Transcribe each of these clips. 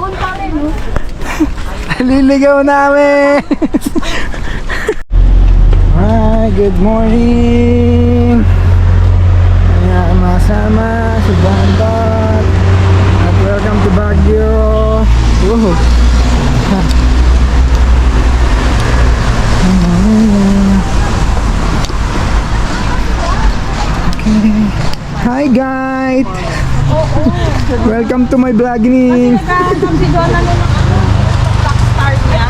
Doon pa rin, no? Liligaw namin! Hi, good morning! Kaya masama si Bantot at welcome to Baguio. Woohoo! Okay. Hi guys! Welcome to my vlogging! Si Donna nung rockstar niya.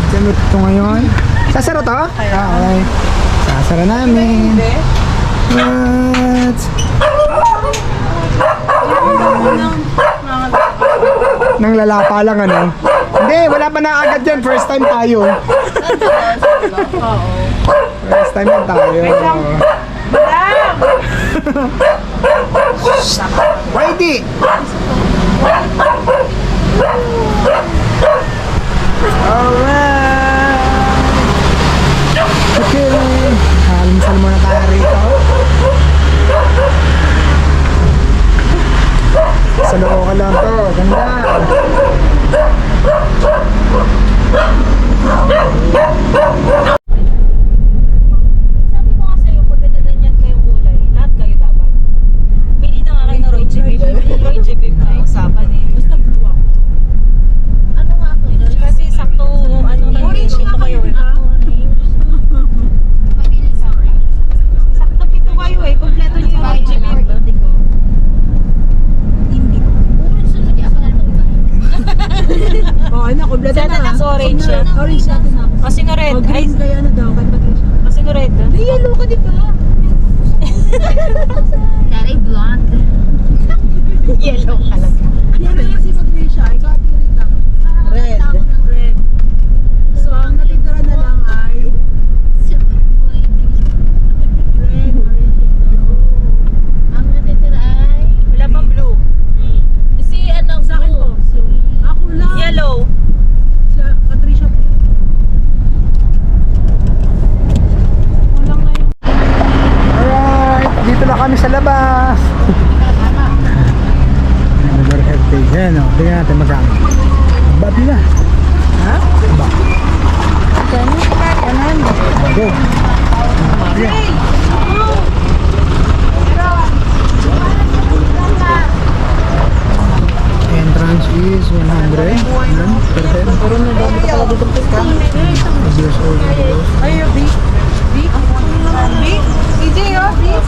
Sino ito ngayon? Sasara to? Okay. Sasara namin. What? Nang lalapa lang ano? Hindi, wala pa na agad dyan. First time tayo. First time lang tayo. Madam! Whitey! Alright! Okay. Almusal muna tayo rito. Sa loob ka lang to. Ganda. Sabi ko nga sa'yo, pag ganyan kayong kulay, lahat kayo dapat. Pili na nga kayo na Roy G. Roy G. na usapan eh. Basta blue ako. Ano nga ako? Kasi sakto, ano na ito kayo eh. Sakto pito kayo eh. Kompleto niyo yung Roy G. Oh, ano, kompleto Sana na. tas orange yan. Orange natin na. Kasi no red. Oh, Ay, green kaya ano daw, kay Patricia. kasi no red. May yellow ka, di ba? Daddy blonde. Yellow talaga. Yellow yan si Patricia, ikaw at Rita. Red. Red. So, ang natitira na lang ay red, orange, yellow. Ang natitira ay Wala pang blue. si ano Sa akin po. Ako lang. Yellow. Si Patricia po. Kulang na yung Alright, dito na kami sa labas. Another heritage. Yan o, tingnan natin magkano. Babi na. Ha? Ba? Bago. Entrance is 100. Ilan? Per head? Puro na daw dito pala dito ka. Years old. ay, big. Big? Big? CJ, oh, big.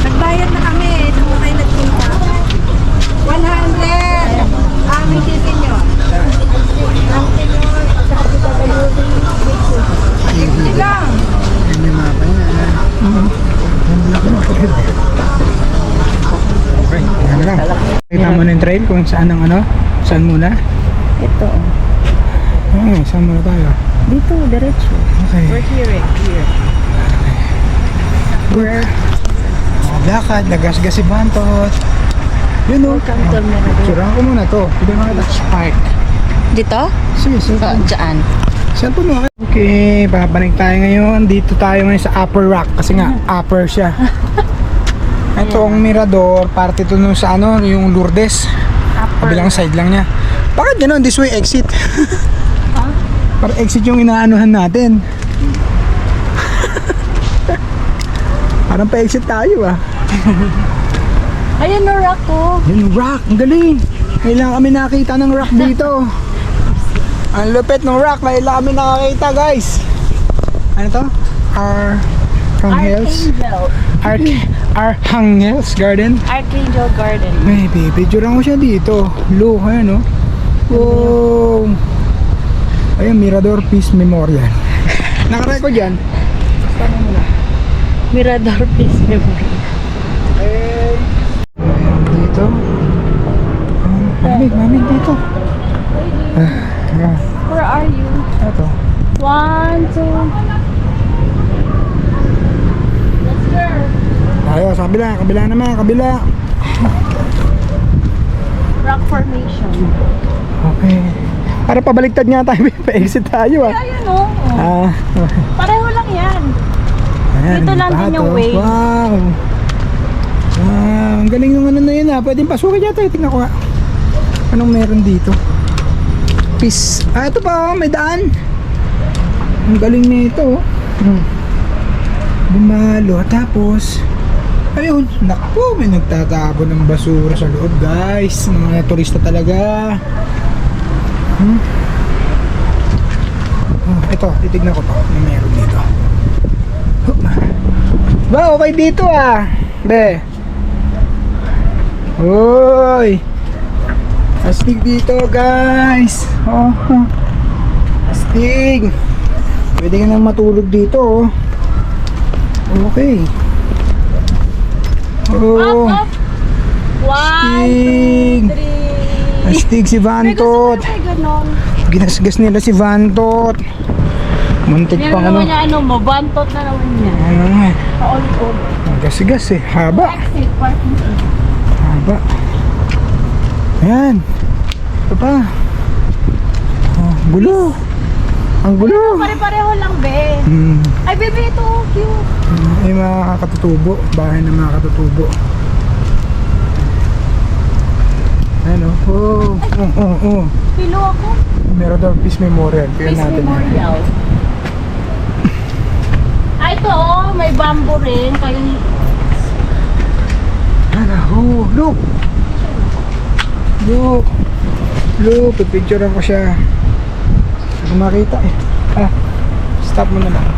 Nagbayad na kami. Doon na kayo nagpunta. 100. Aming titin nyo. Easy. Lang. Yan yung mapa niya. Yan lang yung per head. Okay, yan lang. Kita mo na yung trail kung saan ang ano? Saan muna? Ito. Okay, saan muna tayo? Dito, diretso. Okay. Here and here. Where? Lakad, nagasgas si Bantot. Yun o. Welcome to Mirador. Surahan ko muna to. Pwede makita. Spark. Dito? Sige, sige. Diyan. Saan po mo? Okay, papanig tayo ngayon. Dito tayo ngayon sa Upper Rock. Kasi nga, upper siya. Ito ang Mirador. Parte ito nung sa ano, yung Lourdes. Kabilang side lang niya. Bakit gano'n? This way exit. Para exit yung inaanuhan natin. Parang pa-exit tayo ah. Ayun na rock ko. Yung rock, ang galing. Kailangan kami nakita ng rock dito. Ang lupit ng rock, kailangan kami nakakita guys. Ano to? Archangel's Archangel's Garden. Archangel Garden. Maybe, picturean ko siya dito. Look, ayan oh. Wow. Ayun, Mirador Peace Memorial. Nakarecord yan. Mirador Peace Memory. Dito. Mamig dito. Where are you? Ito. 1, 2. Let's go. Tayo, sa kabila naman, kabila. Rock formation. Okay. Para pabaliktad nga tayo, pa-exit tayo ah. Ayun o. Ah, Pareho lang yan. ayan, Dito lang din yung bato. way. Wow. Wow, ang galing ng ano na yun nga, pwedeng pasukin yata. Tingnan ko nga. Anong meron dito? Peace. Ah, ito pa, may daan. Ang galing nito. Bumalo. Tapos, ayun, naku, may nagtatapon ng basura sa loob, guys. Mga turista talaga. Oh, ito, titignan ko pa. May meron dito. Ba, okay dito ah. Be. Uy. Astig dito, guys. Oh. Astig. Pwede ka nang matulog dito, oh. Okay. Oh. Up. 1, 2, 3. Astig si Vantot. Ay, ganon. Ginasgas nila si Vantot. Muntik Yan pang na ano. naman niya, mabantot na naman niya. Ano nga eh. All. Ang gas eh. Haba. Exit, parking. Haba. Ayan. Ito pa. Oh, gulo. Ang gulo. Pare-pareho lang, be. Ay, bebe, ito. Cute. Ay, mga katutubo. Bahay ng mga katutubo. Ano? Oh. Pilo ako. Meron daw Peace Memorial. Kaya Peace natin. Memorial. Ah, ito oh, may bamboo rin. Kayo Ano? Look! Look! Pipicturean ko siya. Hindi ko makita eh. Ah, stop mo na lang.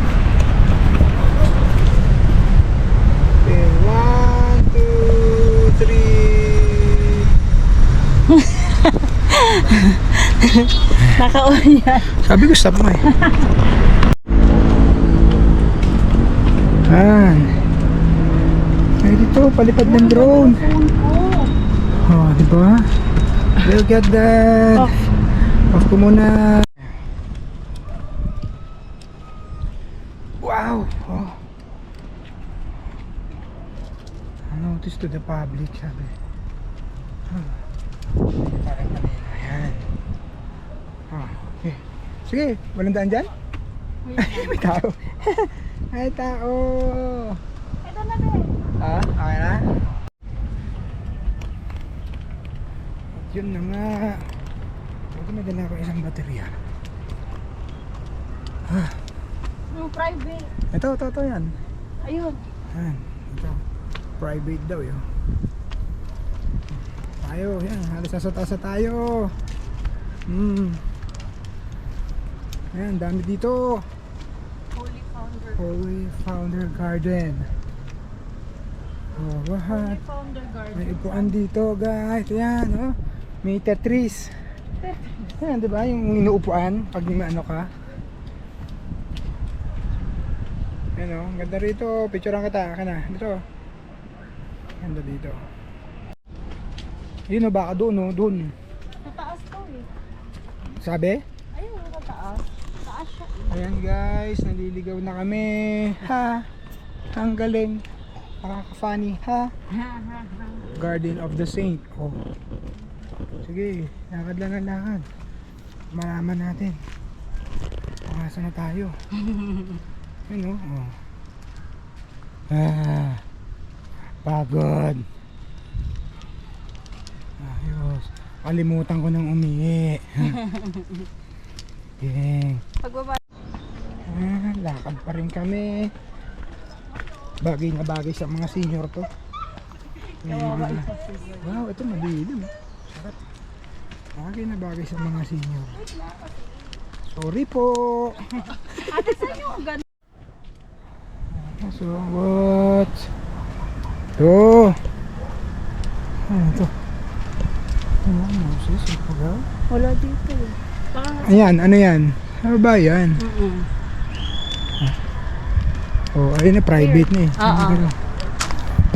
Okay, 1, 2, 3. naka-on yan. Sabi ko stop mo eh. Yan. Ay dito, palipad ng drone. Oh, di ba? Look at that. Off ko muna. Wow. Oh. Notice to the public, sabi. Parang kanina. Ayan. Oh, okay. Sige, walang daan dyan? May tao. May tao. Ito na, be. Ah, okay na? At yun na nga. Buti may dala ko isang baterya. Yung private. Ito yan. Ayun. Yan, ito. Private daw yun. Tayo, yan. Halos nasa taas na tayo. Ayan, dami dito. Holy Founder. Holy Founder Garden. Oh, what? Holy Founder Garden. May upuan dito, guys. Ayan, oh. May Tetris. Ayan, diba? Yung inuupuan pag may ano ka. Ayan, oh. Ang ganda rito. Picturean kita. Ka na. Dito. Ganda dito. Yun, oh. Baka doon, oh. Doon. Sa taas to, eh. Sabi? Ayun, sa taas. Taas siya, eh. Ayan, guys. Naliligaw na kami. Ha? Ang galing. Nakaka-funny. Ha? Garden of the Saint. Oh. Sige, lakad lang ang lakad. Malaman natin. Pangasa na tayo. Ayun, oh. Ah, pagod. Ayos. Kalimutan ko ng umihi. Ding. Pagbaba. Ah, lakad pa rin kami. Bagay na bagay sa mga senior to. Wow, ito madilim. Sarap. Bagay na bagay sa mga senior. Sorry po. Ate, saan yung ganun? So what? Ito. Ano ito? Ano sis? Ito. Wala dito, eh. Ayan, ano yan? Ano ba yan? Oh, ayun na, private na eh.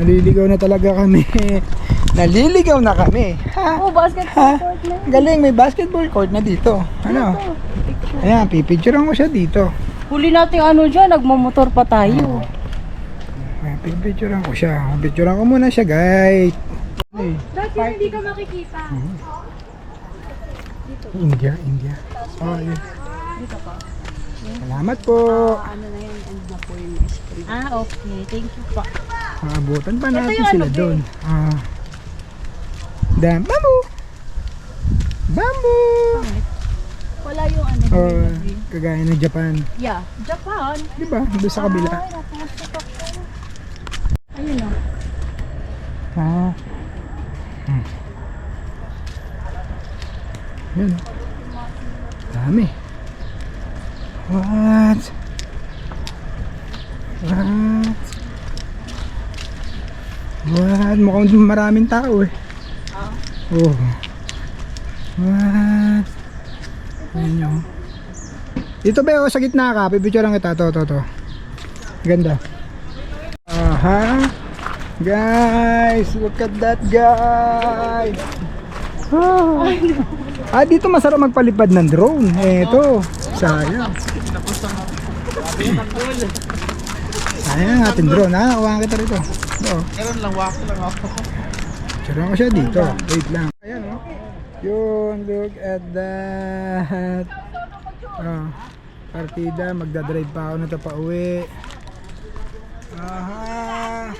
Naliligaw na talaga kami. Naliligaw na kami. Ha? Oh, basketball court na. Galing, may basketball court na dito. Ano? Ayan, pipicturean ko siya dito. Huli natin ano dyan, nagmamotor pa tayo. Ayan, pipicturean ko siya. Pipicturean ko muna siya, guys. Hey, Dati hindi ka makikita. India. Oh, yun. Salamat po. Ano na yan, end na po yung street. Ah, okay. Thank you pa. Maabutan pa natin yung sila ano, doon. Dam. Bamboo! Bamboo! Wala yung ano. Oh, kagaya ng Japan. Yeah. Japan. Di ba? Doon sa kabila. Ay, napasok ako. Ayun o. Ah. Yun. Dami. What? What? Mukhang maraming tao eh. Oh. What? Ayun yun. Dito ba sa gitna ka? Pipicture lang kita. To. Ganda. Aha. Guys, look at that guys. Ah, dito masarap magpalipad ng drone. Eto, sayang. Sayang ang ating drone. Kuha kita rito. Meron lang, wako lang ako. Sarang ko siya dito. Wait lang. Ayan o. Yun, look at that. Partida, magdadrive pa ako na ito pa uwi. Aha.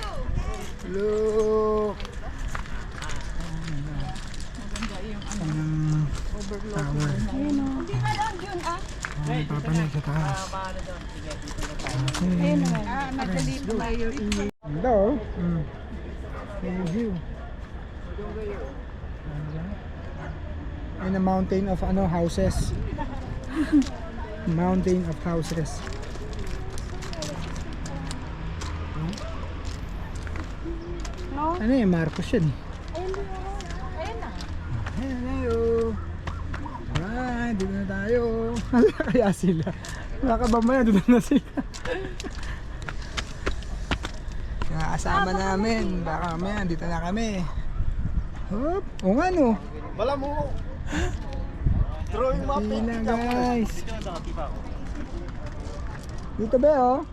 Look. Tower. Hindi na lang yun ah. Papanig sa taas. Ayun o. Nagdalito tayo. Ganda oh. May view. And a mountain of houses. Mountain of houses. No? Ano yung Marcos yun? Ayun na. Hello. Dito na tayo. Kaya sila. Nakabamaya, dito na sila. Nakasama namin. Baka mamaya, dito na kami. Hop. O nga no. Wala mo. Drawing map. Hindi na guys. Dito ba oh?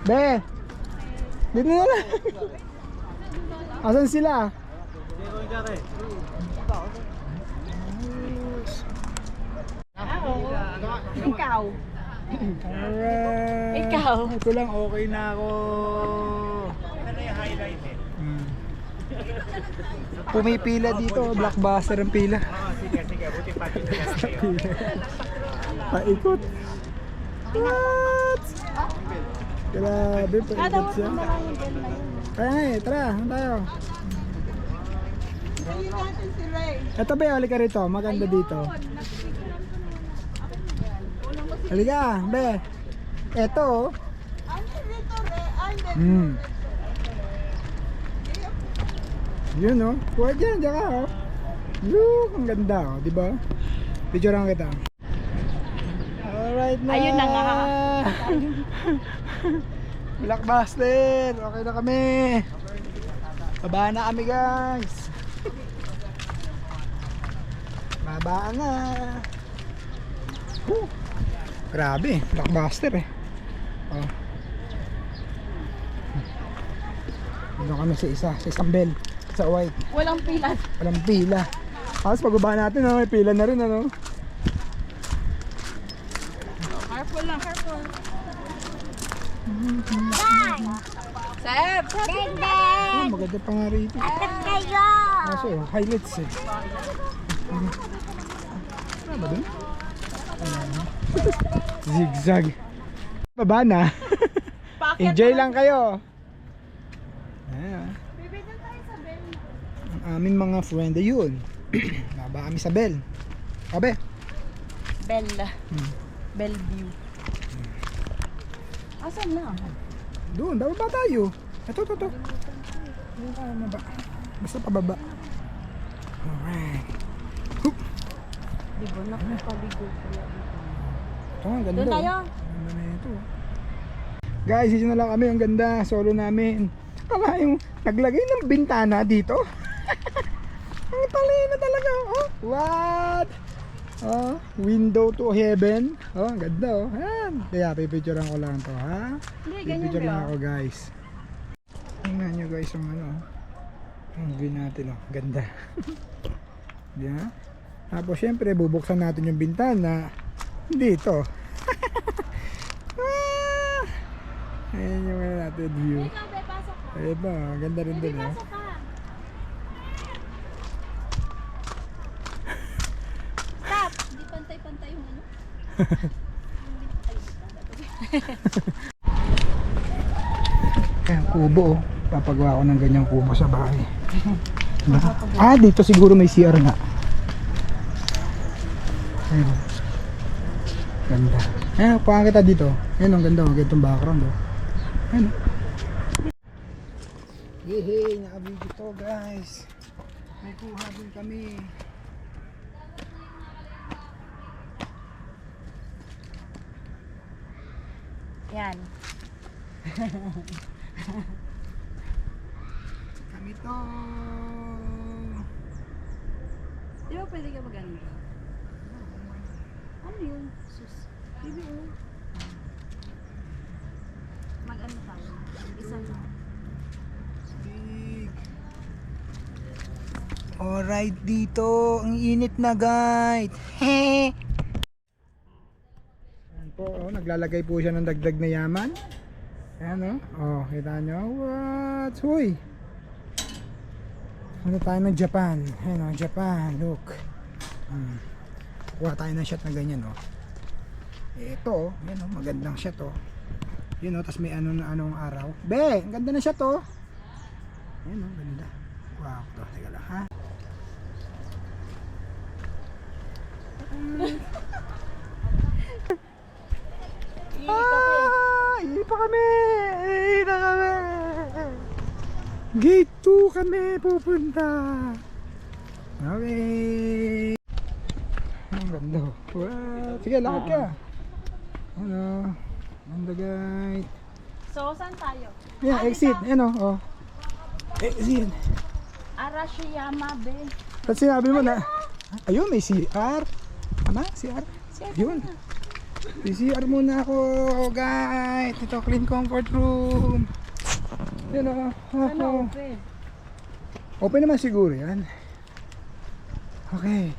Be! Dito na lang. Asan sila? Ikaw. Alright. Ikaw. Ito lang, okay na ako. Pumipila dito, blockbuster ang pila. Paikot. What? Grabe, paikot siya. Kaya nga eh, tara, ano tayo? Ito ba, halika rito, maganda dito. Halika, be. Ito oh. Yun oh. Huwag yan, diyan ka oh. Look, ang ganda oh, di ba? Picturean kita. Alright na. Ayun na nga. Blockbuster, okay na kami. Baba na kami guys. Baba na. Grabe, blockbuster eh. Oh. Doon kami sa isang bell, sa white. Walang pila. Walang pila. Tapos pagbaba natin, may pila na rin ano. Careful lang, careful. Seb! Oh, maganda pa nga rito. Kaso, highlights eh. Ano ba dun? Zigzag. Baba na. Enjoy lang kayo. Ayan. Ang aming mga friend yun. Baba kami sa Bell. Abe. Bella. Bellevue. Asan na? Doon, bababa tayo. Ito. Doon tayo maba. Basta pababa. Alright. Hup. Di ba nakapaligo pala? Ito, ang ganda. Doon tayo. Ang ganda na ito. Guys, dito na lang kami. Ang ganda. Solo namin. Kala yung naglagay ng bintana dito. Ang talino talaga. Oh, what? Oh, window to heaven. Oh, ang ganda oh. Ayan. Kaya pipicturean ko lang to ha. Hindi, ganyan Pipicture lang lang. ako guys. Tingnan nyo guys yung ano. Ang view natin oh. Ganda. Diyan. Tapos syempre bubuksan natin yung bintana dito. Ayan yung ano natin view. Ikaw, be, pasok ka. Ay ba, ganda rin Hindi, dun eh. pasok ka. Stop! Hindi pantay-pantay yung ano. Ayan, kubo oh. Papagawa ko ng ganyang kubo sa bahay. Diba? Ah, dito siguro may CR nga. Ayan. Ganda. Ayan, pakan kita dito. Ayan, ang ganda. Maganda itong background oh. Ayan oh. Yehey, nakabigyo to guys. May kuha din kami. Yan. Kami to. Di ba pwede ka mag-ano? Ano yun? Sus. Bibi oh. Mag-ano tayo? Isa na. Big. Alright dito. Ang init na guys. Hehe. Ayan po, oh, naglalagay po siya ng dagdag na yaman. Ayan oh. Oh, kita nyo. What? Huy. Ano tayo ng Japan. Ayan oh, Japan. Look. Kuha tayo ng shot na ganyan oh. Ito oh. Ayan oh, magandang shot oh. Yun oh, tas may anong araw. Be, ang ganda na shot oh. Ayan oh, ganda. Wow, ito. Teka lang ha. Hindi pa kami! Hindi na kami! Gate 2 kami pupunta! Okay! Ang ganda. Wow! Sige, lakad ka! Ano? Ganda guys! So, saan tayo? Yan, exit! Ano? Oh. Exit! Arashiyama, be. Ba't sinabi mo na? Ayun, may CR! Tama? CR? Yun! CR muna ako, guys. Ito, clean comfort room. Yun o. Ano, open? Open naman siguro yan. Okay.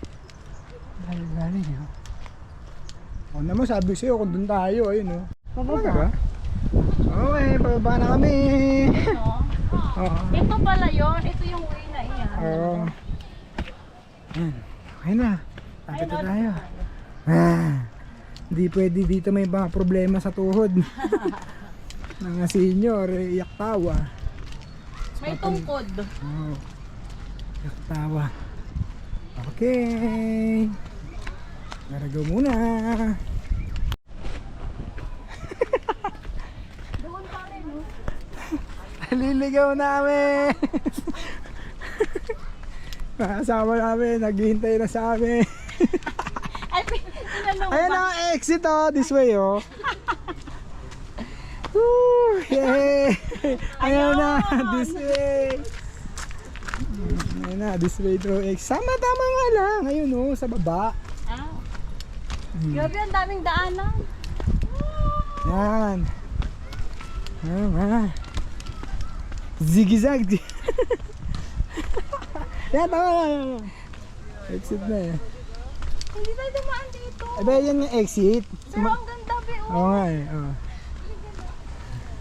Galing yun. O naman, sabi sa'yo kung dun tayo. Ayun o. Pababa? Okay, pababa na kami. Oo. Ito pala yun. Ito yung way na iyan. Oo. Yan. Okay na. Tapit na tayo. Hindi pwede dito may mga problema sa tuhod. Mga senior, iyak tawa. May tungkod. Oh, iyak tawa. Okay. Naragaw muna. Doon pa rin, no? Naliligaw namin. Mga kasama namin, naghihintay na sa amin. Ay, tinanong Ayan ba? ang exit oh, this way oh. Woo! Yay! Ayan na, this way. Ayan na, this way to exit. Tama nga lang, ayun oh, sa baba. Ah. Grabe, ang daming daanan. Yan. Ayan. Zigzag. Yan, tama. Exit na eh. Hindi tayo dumaan dito. Eh ba yan yung exit? Pero ang ganda, be. Oo Oh. nga eh. Oh.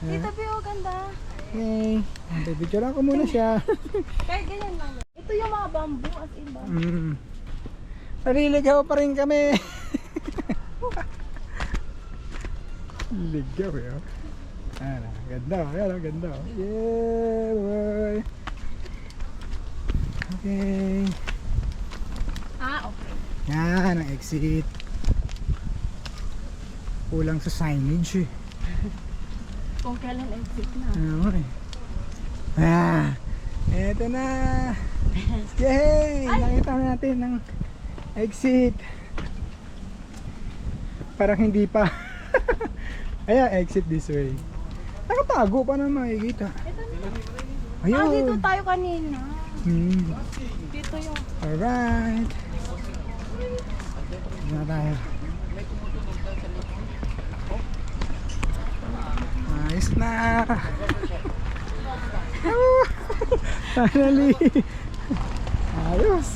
Dito, be. Oh, ganda. Okay. Pipicture ko muna siya. Kahit ganyan lang. Ito yung mga bamboo as in ba? Naliligaw pa rin kami. Ligaw eh. Oh. Ayan, ganda. Ayan, ganda. Yeah, boy. Okay. Ah, okay. Yan ang exit. Kulang sa signage eh. Kung kailan exit na. Ano eh. Eto na. Yay! Nakita natin ang exit. Parang hindi pa. Ayan, exit this way. Nakatago pa naman makikita. Ito na. Ayun. Ah, dito tayo kanina. Dito yung... Alright. Dito na tayo. Ayos na. Finally. Ayos.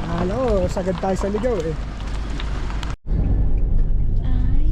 Halo, sagad tayo sa ligaw eh. Ay.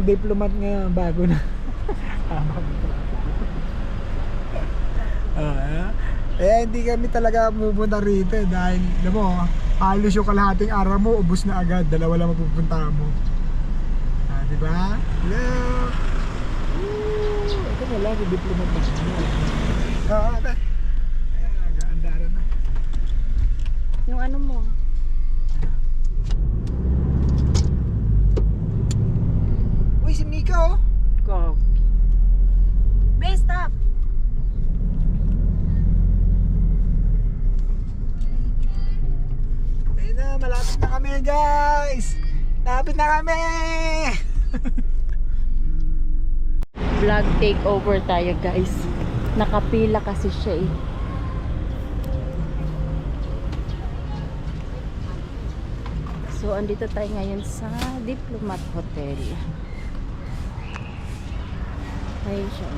diplomat ngayon, bago na. Hindi kami talaga pupunta rito dahil, alam mo, halos yung kalahating araw mo, ubos na agad, dalawa lang mapupunta mo. Diba? Hello! Ito na lang, yung diplomat na. Ayan, gaandara na. Yung ano mo? Uy, si Mika oh! Go. Base stop. Ayun na, malapit na kami guys! Malapit na kami! Vlog takeover tayo guys. Nakapila kasi siya eh. So andito tayo ngayon sa Diplomat Hotel. Ayun siya.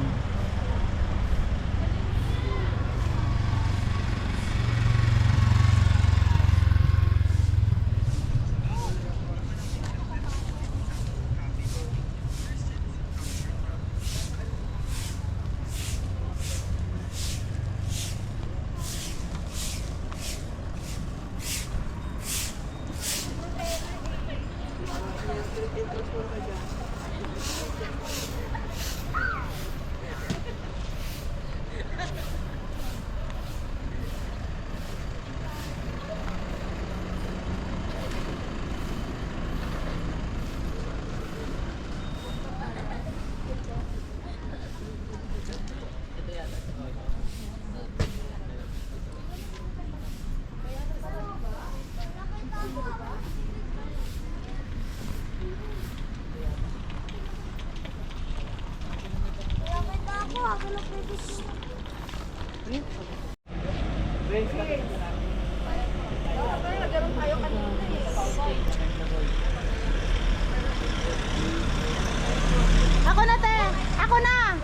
Ako na, te! Ako na!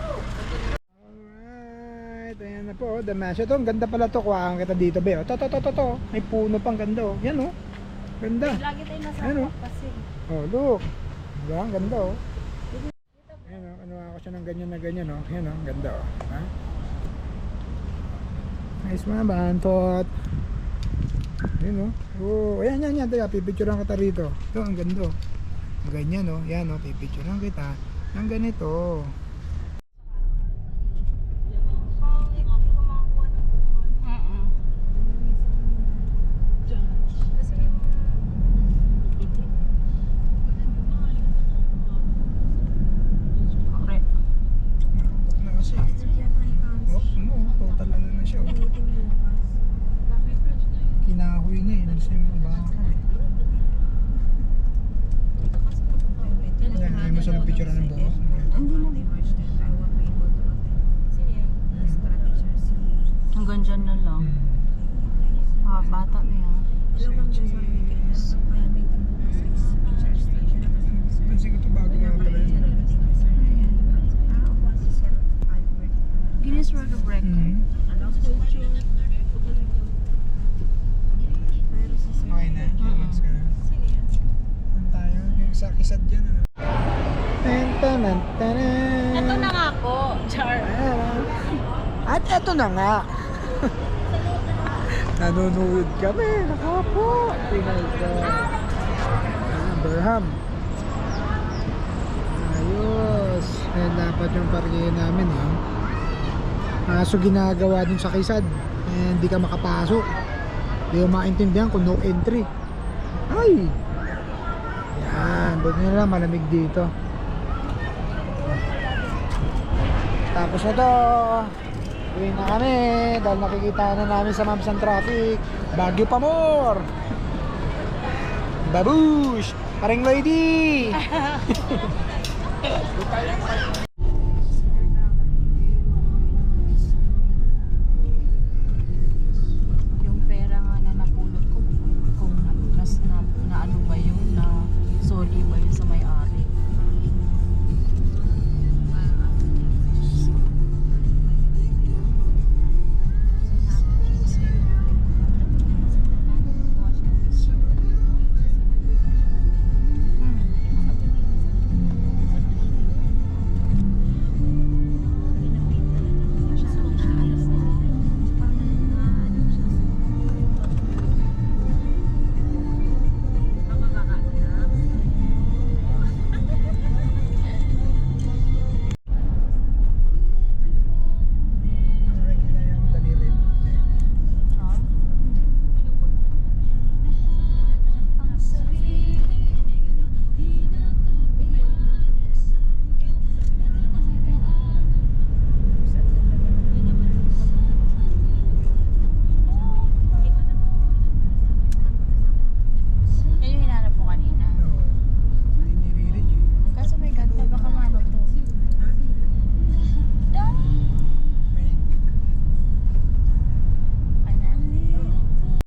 Alright, ayan na po, Damasio to. Ang ganda pala to, kuhaan kita dito, be. Oh, to. May puno pang ganda, oh. Yan, oh. Ganda. Lagi tayo nasa Ano? kasi. Oh, look. Diba? Ang ganda, oh. Ayan, oh. Ano ako siya ng ganyan na ganyan, oh. Yan, oh. Ang ganda, oh. Ha? Nice mga bantot. Ayan, oh. Oh, ayan, yan. Teka, pipicturean kita rito. Ito, ang ganda, oh. Ganyan, oh. Yan, oh. Pipicturean kita ng ganito. Na kasi. Oh, total ano na siya. Oh. Kinahoy na eh. Nalis na yung mga bakal eh. Yan, ayaw mo siya ng picture ng buhok. Hanggang dyan na lang. Bata na yan. Pansin ko ito bago nga pala yun. Guinness World of Records. Okay na? Relax ka na. Saan tayo? Yung isa kisad dyan ano? Ito na nga po, Char. At eto na nga. Nanonood kami. Nakapo. Tingnan ka. Berham. Ayos. Ayan dapat yung parking namin. So ginagawa dun sa kisad. Hindi ka makapasok. Hindi ko maintindihan kung no entry. Ay! Yan. Buti nila malamig dito. Tapos na to. Uwi na kami dahil nakikita na namin sa Mamsan Traffic Baguio pa more. Babush! Paring lady!